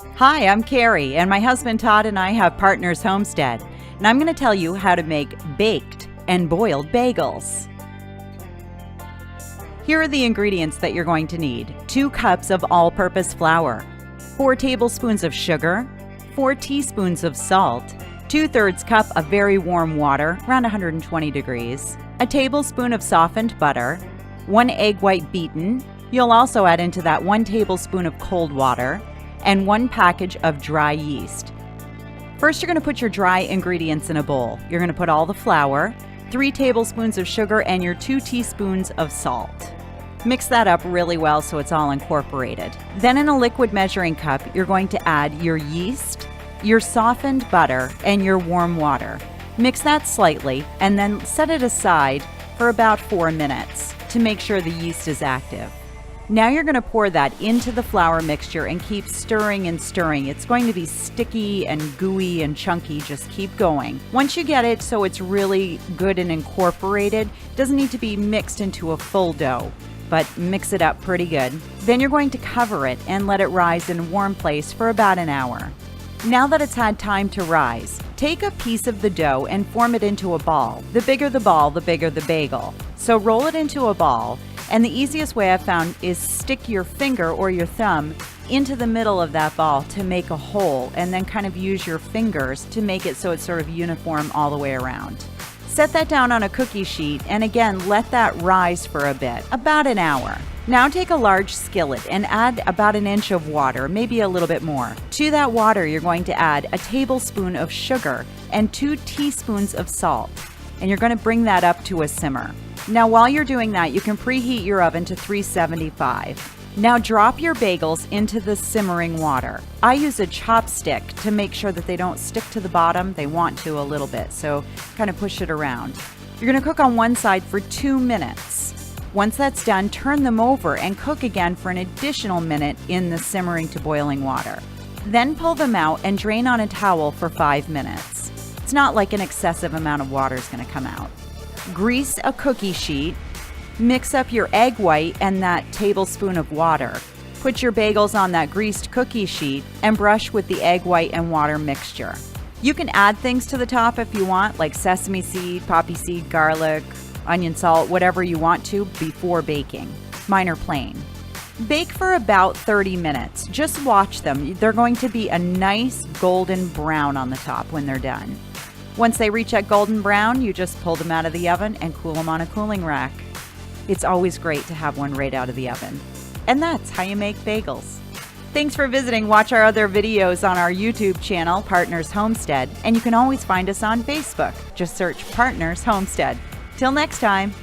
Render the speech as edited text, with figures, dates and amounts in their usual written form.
Hi, I'm Carrie, and my husband Todd and I have Partners Homestead, and I'm going to tell you how to make baked and boiled bagels. Here are the ingredients that you're going to need. 2 cups of all-purpose flour, 4 tablespoons of sugar, 4 teaspoons of salt, 2/3 cup of very warm water, around 120 degrees, a tablespoon of softened butter, 1 egg white beaten. You'll also add into that 1 tablespoon of cold water, and 1 package of dry yeast. First, you're going to put your dry ingredients in a bowl. You're going to put all the flour, 3 tablespoons of sugar, and your 2 teaspoons of salt. Mix that up really well so it's all incorporated. Then in a liquid measuring cup, you're going to add your yeast, your softened butter, and your warm water. Mix that slightly and then set it aside for about 4 minutes to make sure the yeast is active. Now you're going to pour that into the flour mixture and keep stirring and stirring. It's going to be sticky and gooey and chunky. Just keep going. Once you get it so it's really good and incorporated, it doesn't need to be mixed into a full dough, but mix it up pretty good. Then you're going to cover it and let it rise in a warm place for about an hour. Now that it's had time to rise, take a piece of the dough and form it into a ball. The bigger the ball, the bigger the bagel. So roll it into a ball. And the easiest way I've found is stick your finger or your thumb into the middle of that ball to make a hole, and then kind of use your fingers to make it so it's sort of uniform all the way around. Set that down on a cookie sheet and again let that rise for a bit, about an hour. Now take a large skillet and add about 1 inch of water, maybe a little bit more. To that water you're going to add a tablespoon of sugar and 2 teaspoons of salt, and you're going to bring that up to a simmer. Now while you're doing that, you can preheat your oven to 375. Now drop your bagels into the simmering water. I use a chopstick to make sure that they don't stick to the bottom. They want to a little bit, so kind of push it around. You're going to cook on one side for 2 minutes. Once that's done, turn them over and cook again for an additional minute in the simmering to boiling water. Then pull them out and drain on a towel for 5 minutes. It's not like an excessive amount of water is going to come out. Grease a cookie sheet, mix up your egg white and that tablespoon of water. Put your bagels on that greased cookie sheet and brush with the egg white and water mixture. You can add things to the top if you want, like sesame seed, poppy seed, garlic, onion salt, whatever you want to before baking. Mine are plain. Bake for about 30 minutes. Just watch them. They're going to be a nice golden brown on the top when they're done. Once they reach that golden brown, you just pull them out of the oven and cool them on a cooling rack. It's always great to have one right out of the oven. And that's how you make bagels. Thanks for visiting. Watch our other videos on our YouTube channel, Partners Homestead, and you can always find us on Facebook. Just search Partners Homestead. Till next time.